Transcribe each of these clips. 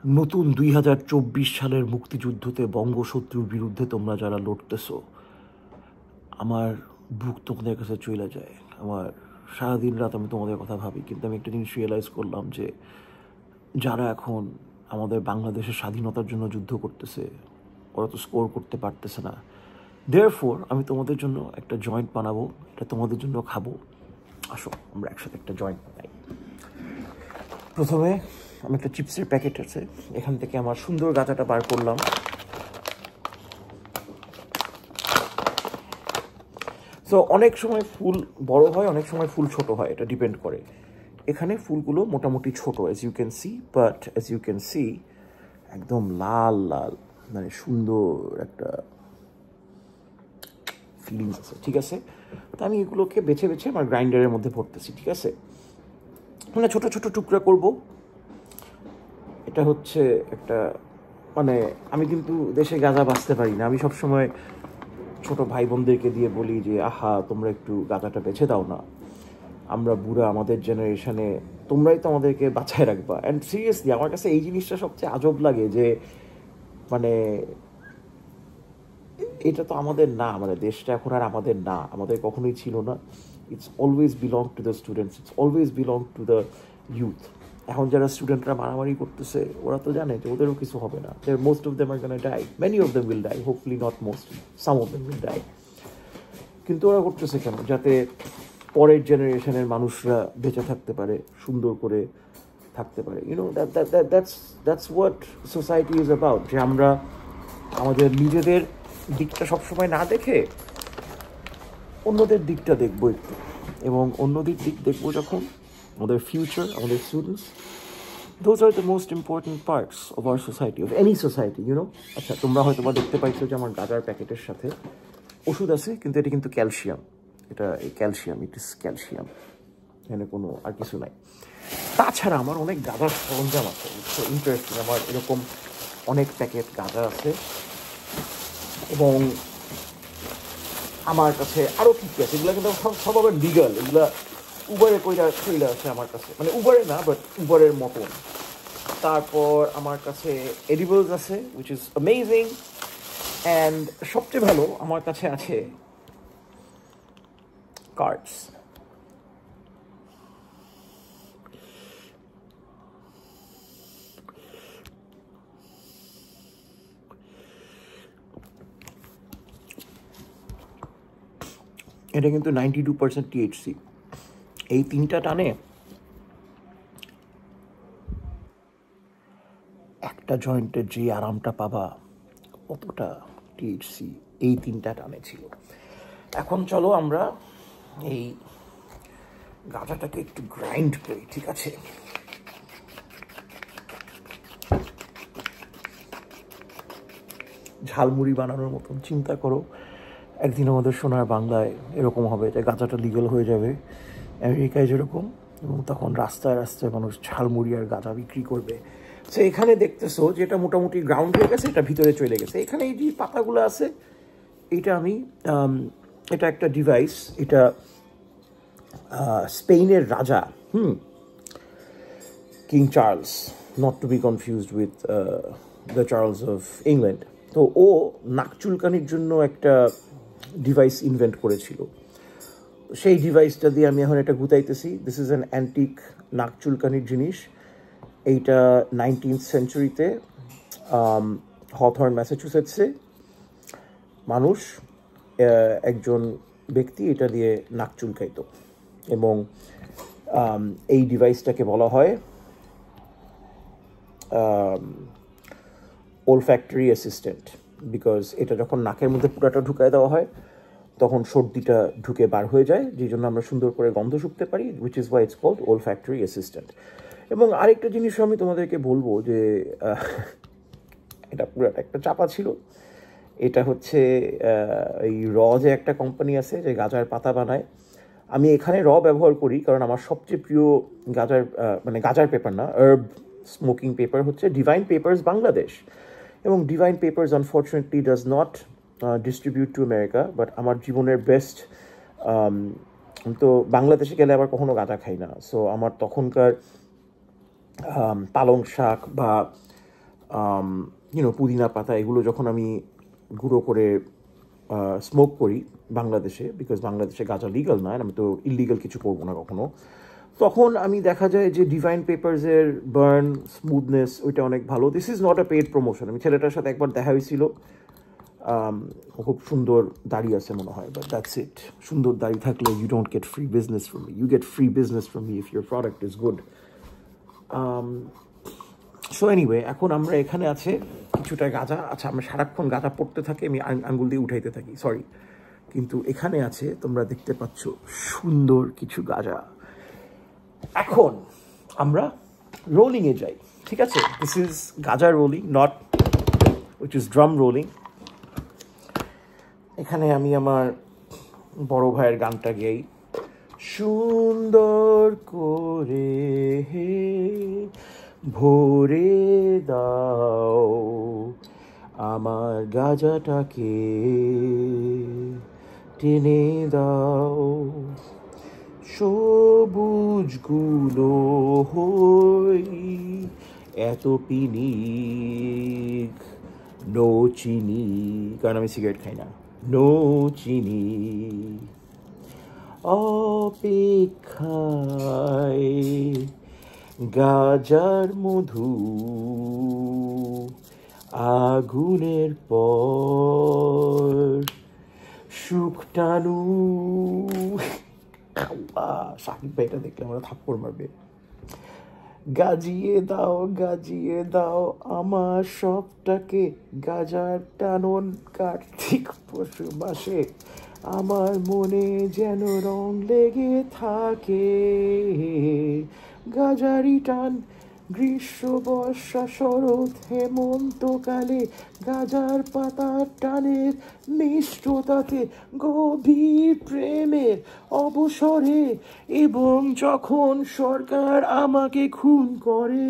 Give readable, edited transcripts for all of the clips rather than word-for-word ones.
নতুন 2024 সালের মুক্তিযুদ্ধতে বঙ্গশত্রুর বিরুদ্ধে তোমরা যারা লড়তেছো, আমার বুক তোমাদের কাছে চলে যায়। আমার সারাদিন রাত আমি তোমাদের কথা ভাবি, কিন্তু আমি একটা জিনিস রিয়েলাইজ করলাম যে যারা এখন আমাদের বাংলাদেশের স্বাধীনতার জন্য যুদ্ধ করতেছে, ওরা তো স্কোর করতে পারতেছে না। দেয়ারফোর আমি তোমাদের জন্য একটা জয়েন্ট বানাবো, এটা তোমাদের জন্য খাবো। আসো আমরা একসাথে একটা জয়েন্ট বানাই। প্রথমে আমি একটা চিপসের প্যাকেট আছে, এখান থেকে আমার সুন্দর গাঁজাটা বার করলাম। সো অনেক সময় ফুল বড় হয়, অনেক সময় ফুল ছোট হয়, এটা ডিপেন্ড করে। এখানে ফুলগুলো মোটামুটি ছোট, as you can see, but as you can see একদম লাল লাল, মানে সুন্দর একটা ফিলিংস আছে, ঠিক আছে? তো আমি এগুলোকে বেছে বেছে আমার গ্রাইন্ডারের মধ্যে ভরতেছি, ঠিক আছে? মানে ছোট ছোট টুকরা করব। এটা হচ্ছে একটা, মানে আমি কিন্তু দেশে গাঁজা বাঁচতে পারি না। আমি সবসময় ছোট ভাই বোনদেরকে দিয়ে বলি যে আহা তোমরা একটু গাঁজাটা বেছে দাও না, আমরা বুড়া, আমাদের জেনারেশনে তোমরাই তো আমাদেরকে বাঁচায় রাখবা। অ্যান্ড সিরিয়াসলি আমার কাছে এই জিনিসটা সবচেয়ে আজব লাগে যে মানে এটা তো আমাদের না, মানে দেশটা এখন আর আমাদের না, আমাদের কখনোই ছিল না। It's always belong to the students, it's always belong to the youth. এখন যারা স্টুডেন্টরা মারামারি করতেছে, ওরা তো জানে যে ওদেরও কিছু হবে না। Most of them are gonna die, many of them will die, hopefully not mostly, some of them will die. কিন্তু ওরা করতেছে কেন? যাতে পরের জেনারেশনের মানুষরা বেঁচে থাকতে পারে, সুন্দর করে থাকতে পারে। You know that's what society is about, যে আমরা আমাদের নিজেদের দিকটা সবসময় না দেখে অন্যদের দিকটা দেখবো একটু, এবং অন্যদের দিক দেখবো যখন, আমাদের ফিউচার, আমাদের students, those are the most important parts of our society, of any society, you know. আচ্ছা, তোমরা হয়তো বা দেখতে পাইছো যে আমার গাঁজার প্যাকেটের সাথে ওষুধ আছে, কিন্তু এটা কিন্তু ক্যালসিয়াম, এটা ক্যালসিয়াম, ইট ইস ক্যালসিয়াম, এখানে কোনো আর কিছু নাই। তাছাড়া আমার অনেক গাঁজার সরঞ্জাম আছে, সো ইন্টারেস্টিং। আমার এরকম অনেক প্যাকেট গাঁজা আছে, এবং আমার কাছে আরও কী কী আছে, এগুলো কিন্তু সব আবার লিগাল। এগুলা উবারে কইরা চলে আসে আমার কাছে, মানে উবারে না, বাট উবারের মতন। তারপর আমার কাছে এডিবলস আছে, উইচ ইজ অ্যামেজিং। অ্যান্ড সবচেয়ে ভালো আমার কাছে আছে কার্ডস। এটা কিন্তু 92% THC। এই তিনটা টানে একটা জয়েন্টের যে আরামটা পাবা, কতটা THC এই তিনটা টানে ছিল। এখন চলো আমরা এই গাঁজাটাকে একটু গ্রাইন্ড করি, ঠিক আছে? ঝালমুড়ি বানানোর মতন চিন্তা করো। একদিন আমাদের সোনার বাংলায় এরকম হবে যে গাঁজাটা লিগাল হয়ে যাবে, আমেরিকায় যেরকম, এবং তখন রাস্তায় রাস্তায় মানুষ ঝালমুড়ি আর গাঁজা বিক্রি করবে। সো এখানে দেখতেছো যে এটা মোটামুটি গ্রাউন্ড হয়ে গেছে, এটা ভিতরে চলে গেছে। এখানে এই যে পাতাগুলো আছে, এটা আমি এটা একটা ডিভাইস, এটা স্পেনের রাজা, king Charles, not to be confused with the Charles of England. তো ও নাক চুলকানির জন্য একটা ডিভাইস ইনভেন্ট করেছিল। সেই ডিভাইসটা দিয়ে আমি এখন এটা গুতাইতেছি। দিস ইজ অ্যান অ্যান্টিক নাক চুলকানির জিনিস। এইটা 19th সেঞ্চুরিতে হথর্ন, ম্যাসাচুসেটসে মানুষ, একজন ব্যক্তি এটা দিয়ে নাক চুলকাইতো, এবং এই ডিভাইসটাকে বলা হয় olfactory অ্যাসিস্ট্যান্ট, বিকজ এটা যখন নাকের মধ্যে পুরাটা ঢুকায় দেওয়া হয় তখন সর্দিটা ঢুকে বার হয়ে যায়, যেই জন্য আমরা সুন্দর করে গন্ধ শুকতে পারি, which is why it's called olfactory assistant. এবং আরেকটা জিনিসও আমি তোমাদেরকে বলবো যে এটা পুরাটা একটা চাপা ছিল। এটা হচ্ছে এই যে একটা কোম্পানি আছে যে গাঁজার পাতা বানায়। আমি এখানে ব্যবহার করি কারণ আমার সবচেয়ে প্রিয় গাঁজার, মানে গাঁজার পেপার না, হার্ব স্মোকিং পেপার হচ্ছে ডিভাইন পেপারস বাংলাদেশ। এবং divine papers unfortunately does not distribute to America, but আমার জীবনের বেস্ট, তো বাংলাদেশে গেলে আবার কখনো গাঁজা খাই না। সো আমার তখনকার পালং শাক বা পুদিনা পাতা এগুলো যখন আমি গুঁড়ো করে স্মোক করি বাংলাদেশে, বিকজ বাংলাদেশে গাঁজা লিগাল নয়, আমি তো ইলিগাল কিছু করবো না কখনো, তখন আমি দেখা যায় যে ডিভাইন পেপারসের বার্ন স্মুথনেস ওইটা অনেক ভালো। This is not a paid promotion. আমি ছেলেটার সাথে একবার দেখা হয়েছিল, খুব সুন্দর দাড়ি আছে মনে হয়, বাট দ্যাটস ইট। সুন্দর দাড়ি থাকলে you don't get free business from me, you get free business from me if your product is good. So anyway, এখন আমরা এখানে আছে কিছুটা গাঁজা। আচ্ছা, আমরা সারাক্ষণ গাঁজা পড়তে থাকি, আমি আঙ্গুল দিয়ে উঠাইতে থাকি, সরি। কিন্তু এখানে আছে, তোমরা দেখতে পাচ্ছ সুন্দর কিছু গাঁজা। এখন আমরা রোলিংয়ে যাই, ঠিক আছে? দিস ইজ গাঁজা rolling, not which is drum rolling. এখানে আমি আমার বড় ভাইয়ের গানটা গেই, সুন্দর করে হে ভরে দাও আমার গাঁজাটাকে, টেনে দাও সবুজগুলো হই এত পিনিক, নো চিনি, কারণ আমি সিগারেট খাই না, নো চিনি অপেক্ষায় গাজার মধু আগুনের পর সুখ টানু। সাকিব ভাই এটা দেখলে আমরা থাপ্পড় মারবে। গাজিয়ে দাও আমার সবটাকে, গাজার টানন কার্তিক পশু মাসে আমার মনে যেন রং লেগে থাকে, গাজারি টান গ্রীষ্ম বর্ষা শরৎ হেমন্তকালে, গাজার পাতার টানের মিষ্টতাতে, গভীর প্রেমের অবসরে, এবং যখন সরকার আমাকে খুন করে।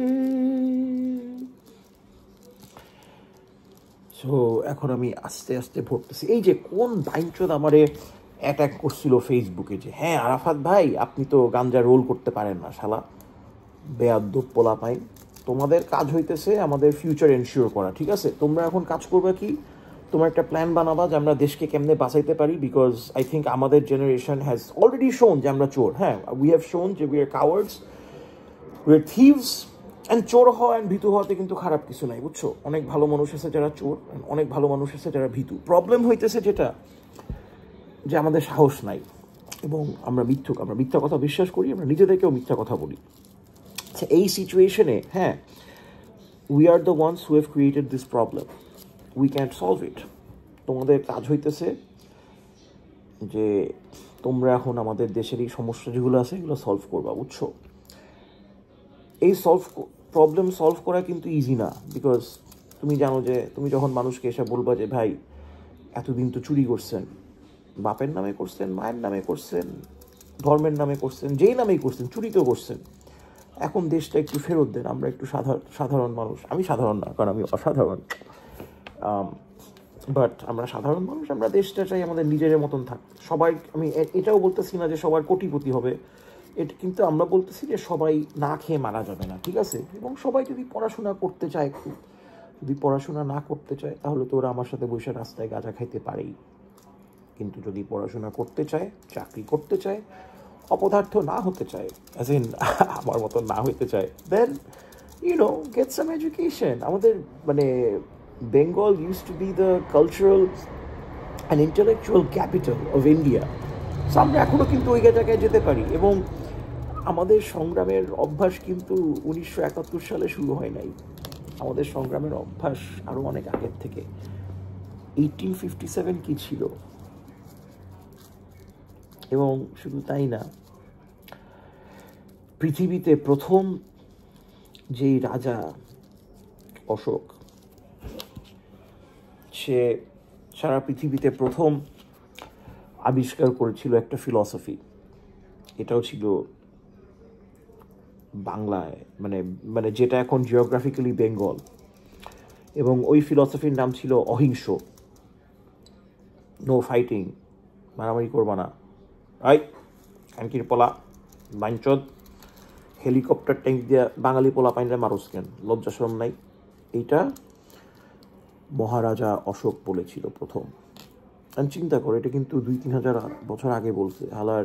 সো এখন আমি আস্তে আস্তে ভরতেছি। এই যে কোন বাইনচোদ আমারে অ্যাটাক করছিল ফেসবুকে, যে হ্যাঁ আরাফাত ভাই আপনি তো গাঞ্জা রোল করতে পারেন না, শালা বেয়াদ্দপ পোলা পাই। তোমাদের কাজ হইতেছে আমাদের ফিউচার এনশিওর করা, ঠিক আছে? তোমরা এখন কাজ করবে কি, তোমার একটা প্ল্যান বানাবা যে আমরা দেশকে কেমনে বাঁচাইতে পারি, বিকজ আই থিঙ্ক আমাদের জেনারেশন হ্যাজ অলরেডি শোন যে আমরা চোর। হ্যাঁ, উই হ্যাভ শোন যে we are cowards, we are thieves. And চোর হওয়া অ্যান্ড ভীতু হওয়াতে কিন্তু খারাপ কিছু নাই, বুঝছো? অনেক ভালো মানুষ আছে যারা চোর, অনেক ভালো মানুষ আছে যারা ভীতু। প্রবলেম হইতেছে যেটা, যে আমাদের সাহস নাই এবং আমরা মিথ্যা কথা বিশ্বাস করি, আমরা নিজেদেরকেও মিথ্যা কথা বলি। আচ্ছা, এই সিচুয়েশনে হ্যাঁ, we are the once who have created this problem, we can't solve it. তোমাদের কাজ হইতেছে যে তোমরা এখন আমাদের দেশের এই সমস্যা যেগুলো আছে এগুলো সলভ করবা, বুঝছো? এই প্রবলেম সলভ করা কিন্তু ইজি না, বিকজ তুমি জানো যে তুমি যখন মানুষকে এসে বলবা যে ভাই এতদিন তো চুরি করছেন, বাপের নামে করছেন, মায়ের নামে করছেন, ধর্মের নামে করছেন, যেই নামেই করছেন, চুরি তো করছেন, এখন দেশটা একটু ফেরত দেন, আমরা একটু সাধারণ মানুষ। আমি সাধারণ না, কারণ আমি অসাধারণ, বাট আমরা সাধারণ মানুষ, আমরা দেশটা চাই আমাদের নিজের মতন থাক। সবাই, আমি এটাও বলতেছি না যে সবার কোটিপতি হবে, এটা কিন্তু আমরা বলতেছি যে সবাই না খেয়ে মারা যাবে না, ঠিক আছে? এবং সবাই যদি পড়াশোনা করতে চায়, একটু যদি পড়াশোনা না করতে চায় তাহলে তো ওরা আমার সাথে বসে রাস্তায় গাঁজা খাইতে পারেই। কিন্তু যদি পড়াশোনা করতে চায়, চাকরি করতে চায়, অপদার্থ না হতে চায়, অ্যাজ ইন আমার মতন না হইতে চায়, দেন গেট সাম এডুকেশন। আমাদের মানে Bengal use to B the cultural and intellectual capital of India. So আমরা এখনও কিন্তু ওই জায়গায় যেতে পারি। এবং আমাদের সংগ্রামের অভ্যাস কিন্তু 1971 সালে শুরু হয় নাই, আমাদের সংগ্রামের অভ্যাস আরও অনেক আগের থেকে। 1857 কি ছিল? এবং শুধু তাই না, পৃথিবীতে প্রথম যেই রাজা অশোক, সে সারা পৃথিবীতে প্রথম আবিষ্কার করেছিল একটা ফিলসফি, এটাও ছিল বাংলায়, মানে যেটা এখন জিওগ্রাফিক্যালি বেঙ্গল। এবং ওই ফিলসফির নাম ছিল অহিংস, নো ফাইটিং, মারামারি করবা না। কানকির পোলা বাইনচদ, হেলিকপ্টার ট্যাঙ্ক দিয়ে বাঙালি পোলা পাইনরা মারুস কেন? লজ্জা শরম নাই? এইটা মহারাজা অশোক বলেছিল প্রথম। আমি চিন্তা করো, এটা কিন্তু 2-3 হাজার বছর আগে বলছে। হালার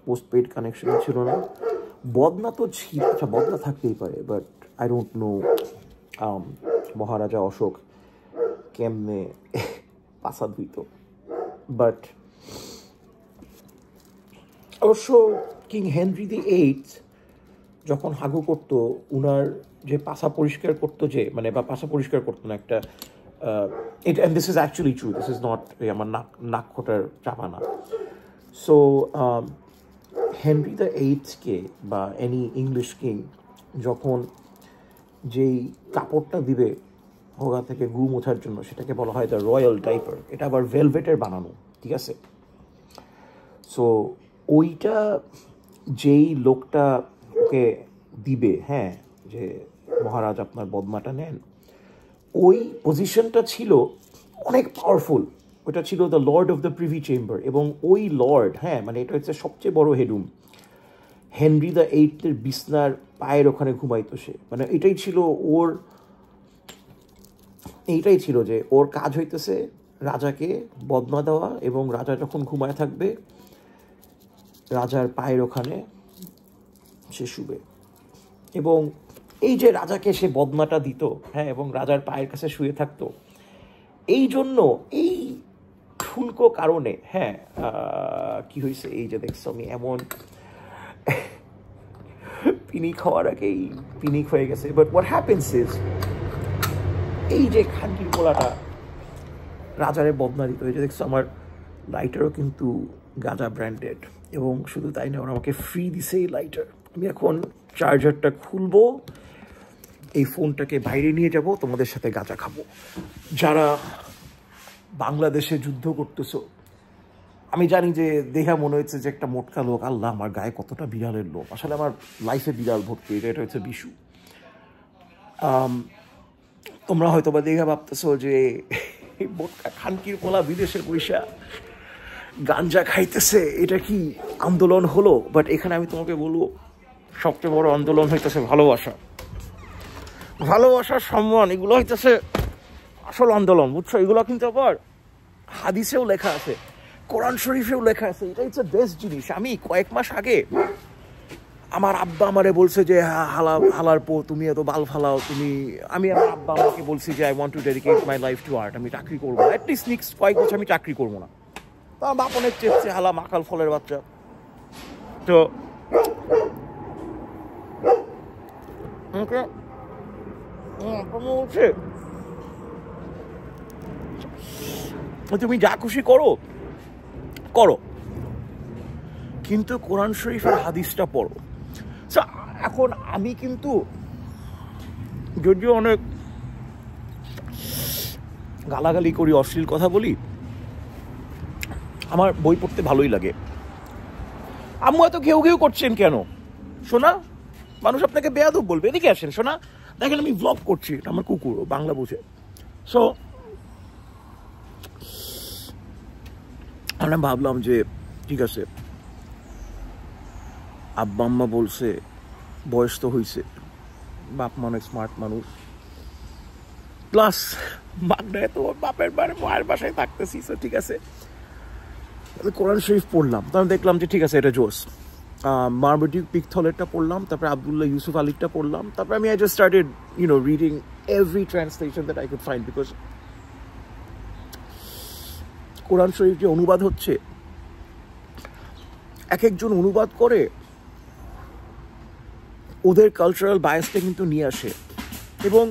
পোস্টপেড কানেকশন ছিল না, বদনা তো ছিল, আচ্ছা বদনা থাকতেই পারে, বাট আই ডোন্ট নো মহারাজা অশোক কেমনে পাশা ধুইত। বাট অবশ্য কিং হেনরি VIII যখন হাগু করতো, উনার যে পাশা পরিষ্কার করতো, যে মানে বা পাশা পরিষ্কার করতো না একটা, it and this is actually true, this is not আমার নাক খোটার চাপা না। সো হেনরি VIII বা এনি ইংলিশ কিং যখন যেই কাপড়টা দিবে হোগা থেকে গু মোছার জন্য, সেটাকে বলা হয় দ্য রয়্যাল ডাইপার। এটা আবার ভেলভেটের বানানো, ঠিক আছে? সো ওইটা যেই লোকটা ওকে দিবে, হ্যাঁ, যে মহারাজ আপনার বদনাটা নেন, ওই পজিশনটা ছিল অনেক পাওয়ারফুল। ওটা ছিল the Lord of the privy chamber, এবং ওই লর্ড, হ্যাঁ, মানে এটা হচ্ছে সবচেয়ে বড় হেডরুম। হেনরি VIII বিছনার পায়ের ওখানে ঘুমাইতো সে, মানে এটাই ছিল যে ওর কাজ হইতেছে রাজাকে বদনা দেওয়া, এবং রাজা যখন ঘুমায় থাকবে রাজার পায়ের ওখানে সে শুবে। এবং এই যে রাজাকে সে বদনাটা দিত, হ্যাঁ, এবং রাজার পায়ের কাছে শুয়ে থাকতো, এই জন্য এই ঠুনকো কারণে, হ্যাঁ, কি হয়েছে, এই যে দেখছো আমি এমন পিনিক হওয়ার আগেই পিনিক হয়ে গেছে। বাট হোয়াট হ্যাপেন্স ইজ, এই যে খানকির পোলাটা রাজারে বদনা দিত, এই যে দেখছো আমার লাইটারও কিন্তু গাঁজা ব্র্যান্ডেড, এবং শুধু তাই না, ওরা আমাকে ফ্রি দিছে এই লাইটার। আমি এখন চার্জারটা খুলবো, এই ফোনটাকে বাইরে নিয়ে যাব, তোমাদের সাথে গাঁজা খাবো। যারা বাংলাদেশে যুদ্ধ করতেছো, আমি জানি যে দেখা মনে হচ্ছে যে একটা মোটকা লোক, আল্লাহ আমার গায়ে কতটা বিড়ালের লোক, আসলে আমার লাইফে বিড়াল ভর্তি, এটা হচ্ছে বিশু। তোমরা হয়তো বা দেখা ভাবতেছো যে মোটকা খানকির পোলা বিদেশে বৈশা গাঞ্জা খাইতেছে, এটা কি আন্দোলন হলো? বাট এখানে আমি তোমাকে বলবো, সবচেয়ে বড় আন্দোলন হইতেছে ভালোবাসা, ভালোবাসার সম্মান, এগুলো হইতেছে আসল আন্দোলন, বুঝছো? এগুলো কিন্তু আবার হাদিসেও লেখা আছে, কোরআন শরীফেও লেখা আছে। এটা হচ্ছে বেস্ট জিনিস। আমি কয়েক মাস আগে আমার আব্বা আমারে বলছে যে হালার পো তুমি এত বাল ফালাও, আমি আমার আব্বা আমাকে বলছি যে I want to dedicate my life to art, আমি চাকরি করবো, অ্যাটলিস্ট নেক্সট কয়েক বছর আমি চাকরি করবো না। তো আমার বাপ অনেক চেপছে, হালা মাকাল ফলের বাচ্চা। তো বলছে তুমি যা খুশি করো, কিন্তু কোরআন শরীফের হাদিসটা পড়ো। এখন আমি কিন্তু যদিও অনেক গালাগালি করি, অশ্লীল কথা বলি, আমার বই পড়তে ভালোই লাগে। আম্মু এত ঘেউ ঘেউ করছেন কেন সোনা? মানুষ আপনাকে বেয়াদব বলবে। এদিকে আসেন সোনা, দেখেন আমি ব্লগ করছি, আমার কুকুর বাংলা বুঝে। সো আমি ভাবলাম যে ঠিক আছে, আব্বা আম্মা বলছে, বয়স তো হয়েছে, বাপ মানে স্মার্ট মানুষ, প্লাস বাগদায় তো বাপের মায়ের বাসায় থাকতেছি, ঠিক আছে কোরআন শরীফ পড়লাম। তো আমি দেখলাম যে ঠিক আছে এটা জোস। মারমুডিক পিকথলেরটা পড়লাম, তারপরে আবদুল্লাহ ইউসুফ আলীরটা পড়লাম, তারপরে আমি just started reading every translation that I could find, because Quran Sharif যে অনুবাদ হচ্ছে, এক একজন অনুবাদ করে ওদের কালচারাল বায়াসটা কিন্তু নিয়ে আসে। এবং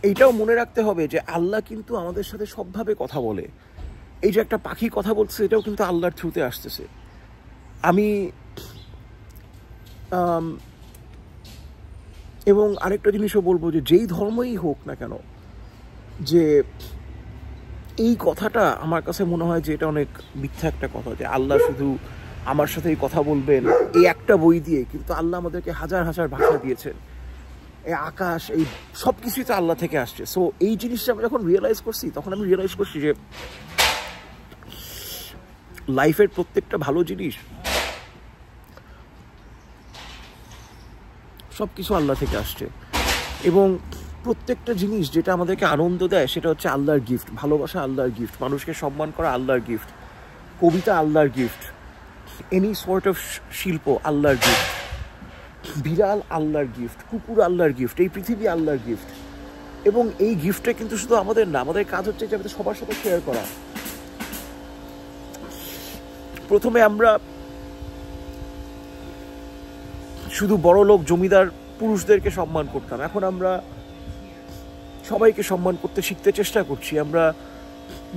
এইটাও মনে রাখতে হবে যে আল্লাহ কিন্তু আমাদের সাথে সবভাবে কথা বলে। এই যে একটা পাখি কথা বলছে, এটাও কিন্তু আল্লাহর থ্রুতে আসতেছে। আমি এবং আরেকটা জিনিসও বলবো যে যেই ধর্মই হোক না কেন, যে এই কথাটা আমার কাছে মনে হয় যে এটা অনেক মিথ্যা একটা কথা, যে আল্লাহ শুধু আমার সাথেই কথা বলবেন এই একটা বই দিয়ে, কিন্তু আল্লাহ আমাদেরকে হাজার হাজার ভাষা দিয়েছেন। এই আকাশ, এই সব কিছুই তো আল্লাহ থেকে আসছে। সো এই জিনিসটা আমি যখন রিয়েলাইজ করছি, তখন আমি রিয়েলাইজ করছি যে লাইফের প্রত্যেকটা ভালো জিনিস সব কিছু আল্লাহ থেকে আসছে। এবং প্রত্যেকটা জিনিস যেটা আমাদেরকে আনন্দ দেয় সেটা হচ্ছে আল্লাহর গিফট। ভালোবাসা আল্লাহর গিফট, মানুষকে সম্মান করা আল্লাহর গিফট, কবিতা আল্লাহর গিফট, এনি সর্ট অফ শিল্প আল্লাহর গিফট, বিড়াল আল্লাহর গিফট, কুকুর আল্লাহর গিফট, এই পৃথিবী আল্লাহর গিফট। এবং এই গিফটটা কিন্তু শুধু আমাদের না, আমাদের কাজ হচ্ছে যে আমাদের সবার সাথে শেয়ার করা। প্রথমে আমরা শুধু বড় লোক জমিদার পুরুষদেরকে সম্মান করতাম, এখন আমরা সবাইকে সম্মান করতে শিখতে চেষ্টা করছি। আমরা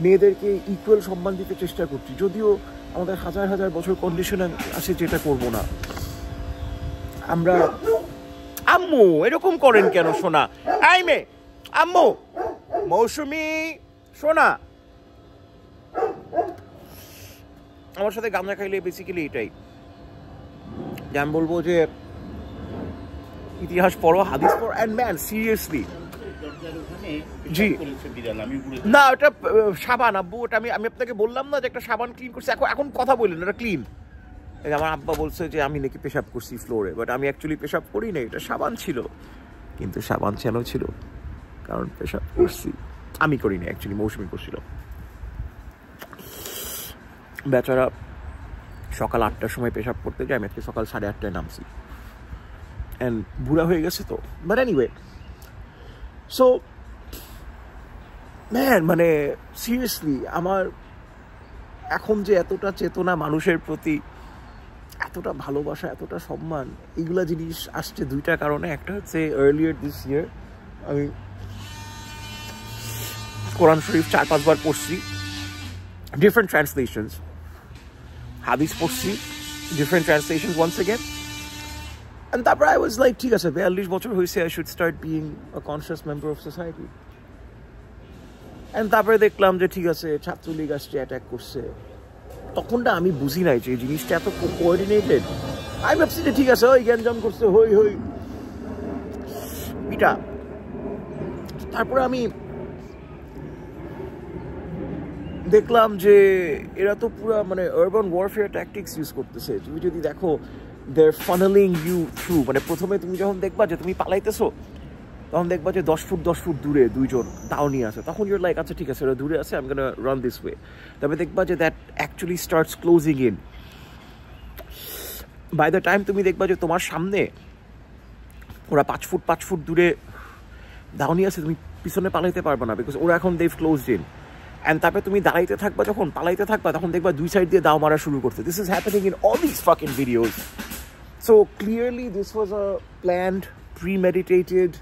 মেয়েদেরকে ইকুয়াল সম্মান দিতে চেষ্টা করছি, যদিও আমাদের হাজার হাজার বছর কন্ডিশন আছে যেটা করবো না আমরা। আম্মু এরকম করেন কেন সোনা? আই মে আম্মু, মৌসুমি সোনা। আমার সাথে গামজা খাইলে বেসিক্যালি এটাই যে আমি বলবো যে ইতিহাস পড়ো, হাদিস পড়ো, অ্যান্ড ম্যান সিরিয়াসলি। জি না, ওটা সাবান আব্বু, ওটা আমি আপনাকে বললাম না যে একটা সাবান ক্লিন করছি। এখন কথা বললেন এটা ক্লিন। আমার আব্বা বলছে যে আমি নাকি পেশাব করছি ফ্লোরে, বাট আমি অ্যাকচুয়ালি পেশাব করি না, এটা সাবান ছিল। কিন্তু সাবান কেন ছিল? কারণ পেশাব করছি আমি করি না, অ্যাকচুয়ালি মৌসুমি করছিল। বেচারা সকাল 8টার সময় পেশাব করতে যায়, আমি আজকে সকাল 8:30টায় নামছি, অ্যান্ড বুড়া হয়ে গেছে তো। বাট এনিওয়ে, সো ম্যান, মানে সিরিয়াসলি আমার এখন যে এতটা চেতনা মানুষের প্রতি, এতটা ভালোবাসা, এতটা সম্মান, এইগুলা জিনিস আসছে দুইটা কারণে। একটা হচ্ছে আর্লিয়ার দিস ইয়ার আমি কোরআন শরীফ 4-5 বার পড়ছি, ডিফারেন্ট ট্রান্সলেশনস। হাদিস পড়ছি, different translations once again. And তারপর I was like, ঠিক আছে 42 বছর হয়েছে, I should start being a conscious member of society. And তারপরে দেখলাম যে ঠিক আছে ছাত্রলীগ আসছে, অ্যাটাক করছে। তখনটা আমি বুঝি নাই যে এই জিনিসটা এত কোঅর্ডিনেটেড। আমি ভাবছি যে ঠিক আছে ওই গ্যাঞ্জাম করছে, হই হই পিটা। তারপরে আমি দেখলাম যে এরা তো পুরা মানে আরবান ওয়ারফেয়ার ট্যাকটিক্স ইউজ করতেছে। তুমি যদি দেখো, they're funneling you through, মানে প্রথমে তুমি যখন দেখবা যে তুমি পালাইতেছো, তখন দেখবা যে 10 ফুট দূরে দুইজন দাও নিয়ে আছে। তখন ইউর লাইক, আচ্ছা ঠিক আছে ওরা দূরে আছে, আমি গোনা রান দিস ওয়ে। তবে দেখবা যে that actually starts closing in. By the time তুমি দেখবা যে তোমার সামনে ওরা 5 ফুট দূরে দাও নিয়ে আছে, তুমি পিছনে পালাইতে পারবে না, বিকজ ওরা এখন they've closed in. অ্যান্ড তারপরে তুমি দাঁড়াইতে থাকবা, যখন পালাইতে থাকবা তখন দেখবা দুই সাইড দিয়ে দাও মারা শুরু করতে। This is happening in all this fucking videos. So clearly this was a planned, premeditated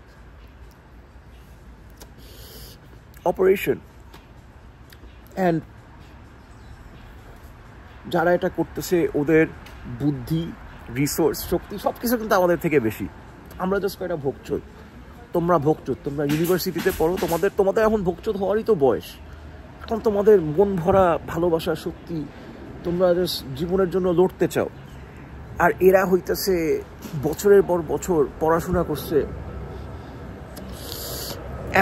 operation. And যারা এটা করতেছে ওদের বুদ্ধি, রিসোর্স, শক্তি সব কিছু কিন্তু আমাদের থেকে বেশি। আমরা জাস্ট কয়টা ভোগচোদ। তোমরা ভোগচোদ, তোমরা ইউনিভার্সিটিতে পড়ো, তোমাদের এখন ভোগচোদ হওয়ারই তো বয়স। এখন তোমাদের মন ভরা ভালোবাসা, শক্তি, তোমরা জাস্ট জীবনের জন্য লড়তে চাও। আর এরা হইতেছে বছরের পর বছর পড়াশোনা করছে,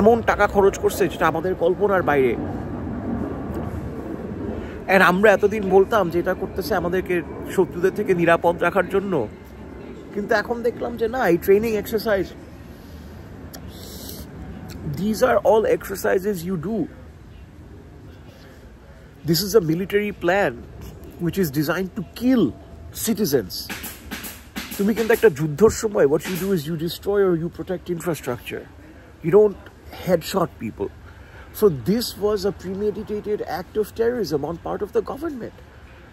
এমন টাকা খরচ করছে যেটা আমাদের কল্পনার বাইরে। আর আমরা এতদিন বলতাম যে এটা করতেছে আমাদেরকে শত্রুদের থেকে নিরাপদ রাখার জন্য, কিন্তু এখন দেখলাম যে না, এই training exercise, these are all exercises you do. This is a military plan which is designed to kill citizens. তুমি কিন্তু একটা যুদ্ধের সময় what you do is you destroy or you protect infrastructure. You don't headshot people. So this was a premeditated act of terrorism on part of the government.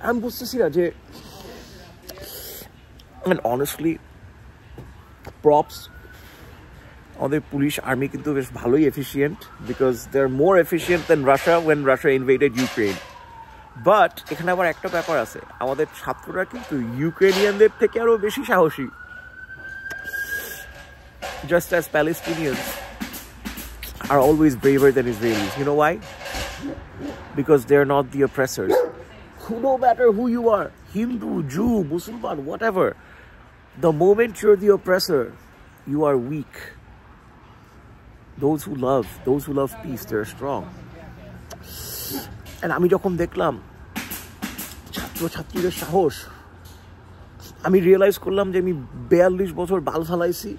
I'm বুঝতেছি না যে, and honestly props আমাদের police army কিন্তু বেশ ভালোই efficient, because they are more efficient than Russia when Russia invaded Ukraine. But এখানে আবার একটা ব্যাপার আছে, আমাদের ছাত্ররা কিন্তু ইউক্রেনিয়ানদের থেকে আরও বেশি সাহসী। Just as Palestinians are always braver than Israelis. You know why? Because they're not the oppressors. No matter who you are, Hindu, Jew, Muslim, whatever, the moment you're the oppressor, you are weak. Those who love peace, they're strong. And আমি যখন দেখলাম ছাত্রছাত্রীদের সাহস, আমি realise করলাম যে আমি 42 বছর বাল ফালাইছি,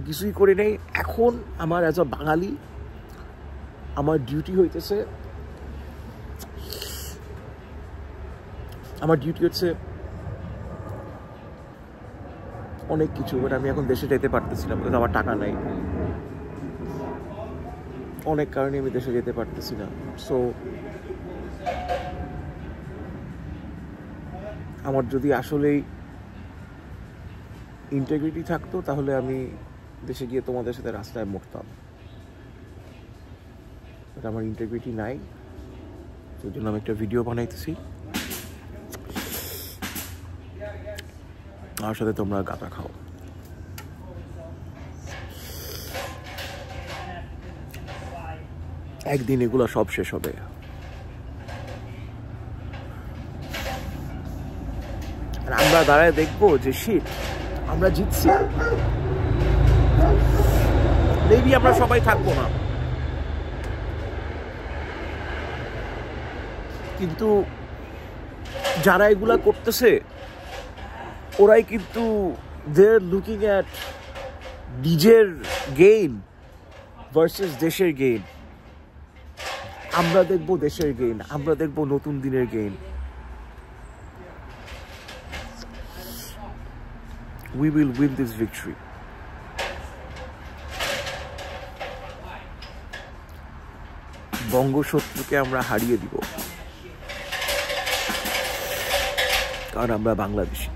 কিছুই করি নাই। এখন আমার অ্যাজ আ বাঙালি আমার ডিউটি হচ্ছে অনেক কিছু, বাট আমি এখন দেশে যেতে পারতেছিলাম কিন্তু আমার টাকা নাই, অনেক কারণে আমি দেশে যেতে পারতেছি না। সো আমার যদি আসলেই ইন্টিগ্রিটি থাকতো তাহলে আমি দেশে গিয়ে তোমাদের সাথে রাস্তায় মরতাম, বাট আমার ইন্টিগ্রিটি নাই, সেই জন্য আমি একটা ভিডিও বানাইতেছি, আমার সাথে তোমরা গাঁজা খাও। একদিন এগুলো সব শেষ হবে। আমরা দাঁড়ায় দেখবো যে শিট আমরা জিতছি, মেবি আমরা সবাই থাকবো না, কিন্তু যারা এগুলা করতেছে ওরাই কিন্তু দে আর লুকিং অ্যাট নিজের গেইন ভার্সেস দেশের গেইন। আমরা দেখবো দেশের গেইন, আমরা দেখবো নতুন দিনের gain. We will win this victory. বঙ্গশত্রুকে আমরা হারিয়ে দিব, কারণ আমরা বাংলাদেশী।